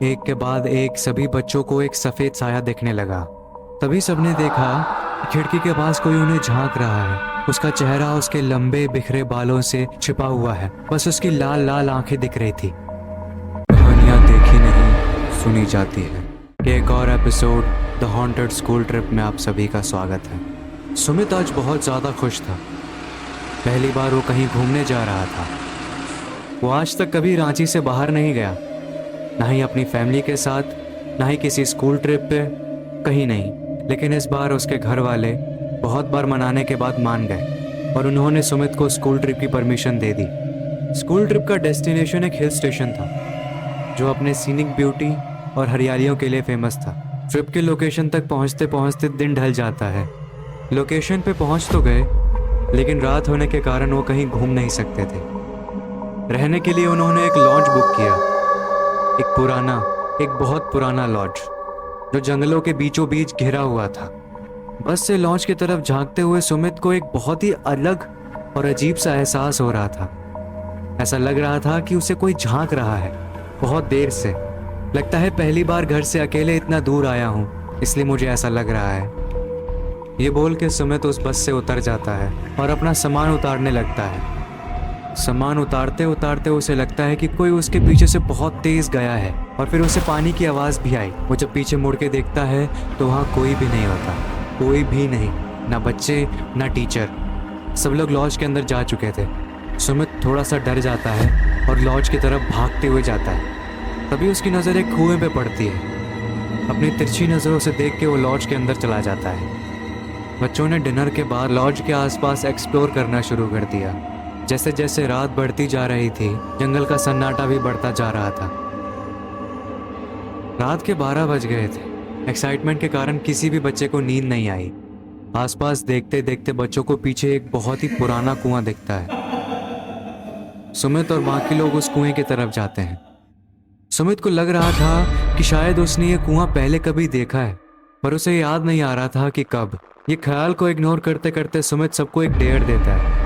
एक के बाद एक सभी बच्चों को एक सफेद साया दिखने लगा। तभी सबने देखा कि खिड़की के पास कोई उन्हें झांक रहा है। उसका चेहरा उसके लंबे बिखरे बालों से छिपा हुआ है, बस उसकी लाल लाल आंखें दिख रही थी। कहानियां देखी नहीं सुनी जाती है कि एक और episode the haunted school trip में आप सभी का स्वागत है। सुमित आज बहुत ज़्यादा खुश था। पहली बार वो कहीं घूमने जा रहा था। वो आज तक कभी रांची से बाहर नहीं गया, ना ही अपनी फैमिली के साथ, ना ही किसी स्कूल ट्रिप पे, कहीं नहीं। लेकिन इस बार उसके घर वाले बहुत बार मनाने के बाद मान गए और उन्होंने सुमित को स्कूल ट्रिप की परमिशन दे दी। स्कूल ट्रिप का डेस्टिनेशन एक हिल स्टेशन था जो अपने सीनिक ब्यूटी और हरियालियों के लिए फेमस था। ट्रिप के लोकेशन तक पहुंचते पहुंचते दिन ढल जाता है। लोकेशन पे पहुंच तो गए, लेकिन रात होने के कारण वो कहीं घूम नहीं सकते थे। रहने के लिए उन्होंने एक लॉन्च बुक किया, एक बहुत पुराना लॉज जो जंगलों के बीचों बीच घिरा हुआ था। बस से लॉन्च की तरफ झांकते हुए सुमित को एक बहुत ही अलग और अजीब सा एहसास हो रहा था। ऐसा लग रहा था कि उसे कोई झांक रहा है बहुत देर से। लगता है पहली बार घर से अकेले इतना दूर आया हूँ, इसलिए मुझे ऐसा लग रहा है। ये बोल के सुमित उस बस से उतर जाता है और अपना सामान उतारने लगता है। सामान उतारते उतारते उसे लगता है कि कोई उसके पीछे से बहुत तेज गया है और फिर उसे पानी की आवाज़ भी आई। वो जब पीछे मुड़ के देखता है तो वहाँ कोई भी नहीं होता, कोई भी नहीं, ना बच्चे ना टीचर। सब लोग लॉज के अंदर जा चुके थे। सुमित थोड़ा सा डर जाता है और लॉज की तरफ भागते हुए जाता है। तभी उसकी नज़र एक कुएं पे पड़ती है। अपनी तिरछी नज़रों से देख के वो लॉज के अंदर चला जाता है। बच्चों ने डिनर के बाद लॉज के आसपास एक्सप्लोर करना शुरू कर दिया। जैसे जैसे रात बढ़ती जा रही थी, जंगल का सन्नाटा भी बढ़ता जा रहा था। रात के 12 बज गए थे। एक्साइटमेंट के कारण किसी भी बच्चे को नींद नहीं आई। आसपास देखते देखते बच्चों को पीछे एक बहुत ही पुराना कुआं दिखता है। सुमित और बाकी लोग उस कुएं की तरफ जाते हैं। सुमित को लग रहा था कि शायद उसने ये कुआं पहले कभी देखा है, पर उसे याद नहीं आ रहा था कि कब। ये ख्याल को इग्नोर करते करते सुमित सबको एक डेयर देता है।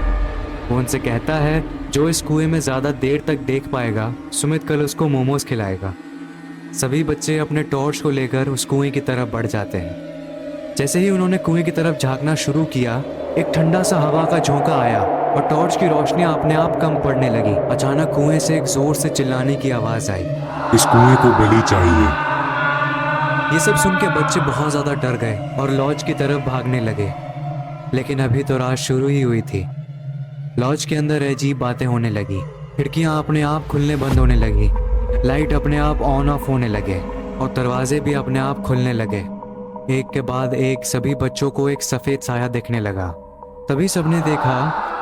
वो उनसे कहता है जो इस कुएं में ज़्यादा देर तक देख पाएगा, सुमित कल उसको मोमोज खिलाएगा। सभी बच्चे अपने टॉर्च को लेकर उस कुएं की तरफ बढ़ जाते हैं। जैसे ही उन्होंने कुएं की तरफ झांकना शुरू किया, एक ठंडा सा हवा का झोंका आया और टॉर्च की रोशनी अपने आप कम पड़ने लगी। अचानक कुएं से एक जोर से चिल्लाने की आवाज़ आई, इस कुएं को बलि चाहिए। ये सब सुन के बच्चे बहुत ज़्यादा डर गए और लॉज की तरफ भागने लगे। लेकिन अभी तो रात शुरू ही हुई थी। लॉज के अंदर अजीब बातें होने लगी। खिड़कियां अपने आप खुलने बंद होने लगी, लाइट अपने आप ऑन ऑफ होने लगे और दरवाजे भी अपने आप खुलने लगे। एक के बाद एक सभी बच्चों को एक सफ़ेद साया दिखने लगा। तभी सबने देखा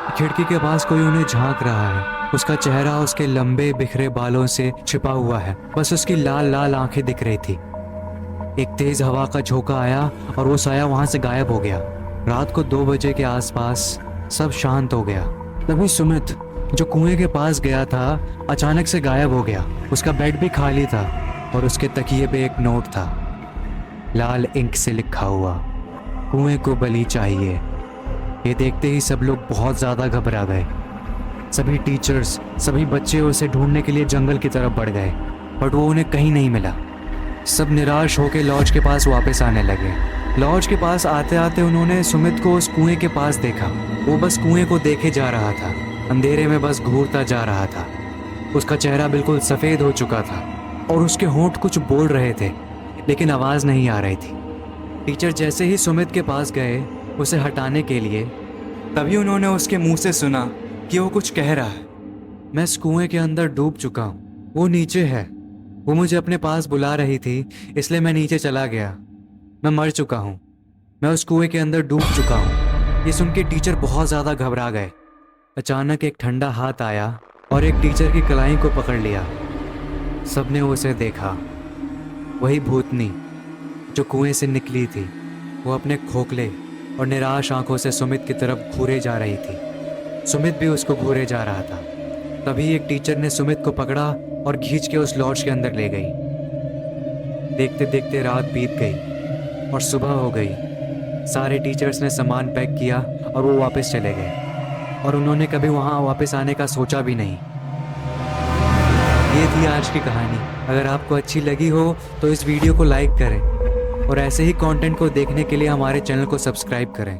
कि खिड़की के पास कोई उन्हें झांक रहा है। उसका चेहरा उसके लंबे बिखरे बालों से छिपा हुआ है, बस उसकी लाल लाल आंखें दिख रही थी। एक तेज हवा का झोंका आया और वो साया वहां से गायब हो गया। रात को 2 बजे के आसपास सब शांत हो गया। तभी सुमित जो कुएं के पास गया था अचानक से गायब हो गया। उसका बेड भी खाली था और उसके तकिए पे एक नोट था, लाल इंक से लिखा हुआ, कुएं को बलि चाहिए। ये देखते ही सब लोग बहुत ज़्यादा घबरा गए। सभी टीचर्स, सभी बच्चे उसे ढूंढने के लिए जंगल की तरफ बढ़ गए, बट वो उन्हें कहीं नहीं मिला। सब निराश होकर लॉज के पास वापस आने लगे। लॉज के पास आते आते उन्होंने सुमित को उस कुएं के पास देखा। वो बस कुएं को देखे जा रहा था, अंधेरे में बस घूरता जा रहा था। उसका चेहरा बिल्कुल सफ़ेद हो चुका था और उसके होंठ कुछ बोल रहे थे, लेकिन आवाज़ नहीं आ रही थी। टीचर जैसे ही सुमित के पास गए उसे हटाने के लिए, तभी उन्होंने उसके मुंह से सुना कि वो कुछ कह रहा है, मैं इस कुएं के अंदर डूब चुका हूँ, वो नीचे है, वो मुझे अपने पास बुला रही थी, इसलिए मैं नीचे चला गया। मैं मर चुका हूँ, मैं उस कुएं के अंदर डूब चुका हूँ। ये सुन के टीचर बहुत ज़्यादा घबरा गए। अचानक एक ठंडा हाथ आया और एक टीचर की कलाई को पकड़ लिया। सबने उसे देखा, वही भूतनी जो कुएं से निकली थी। वो अपने खोखले और निराश आंखों से सुमित की तरफ घूरे जा रही थी। सुमित भी उसको घूरे जा रहा था। तभी एक टीचर ने सुमित को पकड़ा और खींच के उस लॉज के अंदर ले गई। देखते देखते रात बीत गई और सुबह हो गई। सारे टीचर्स ने सामान पैक किया और वो वापस चले गए और उन्होंने कभी वहाँ वापस आने का सोचा भी नहीं। ये थी आज की कहानी। अगर आपको अच्छी लगी हो तो इस वीडियो को लाइक करें और ऐसे ही कंटेंट को देखने के लिए हमारे चैनल को सब्सक्राइब करें।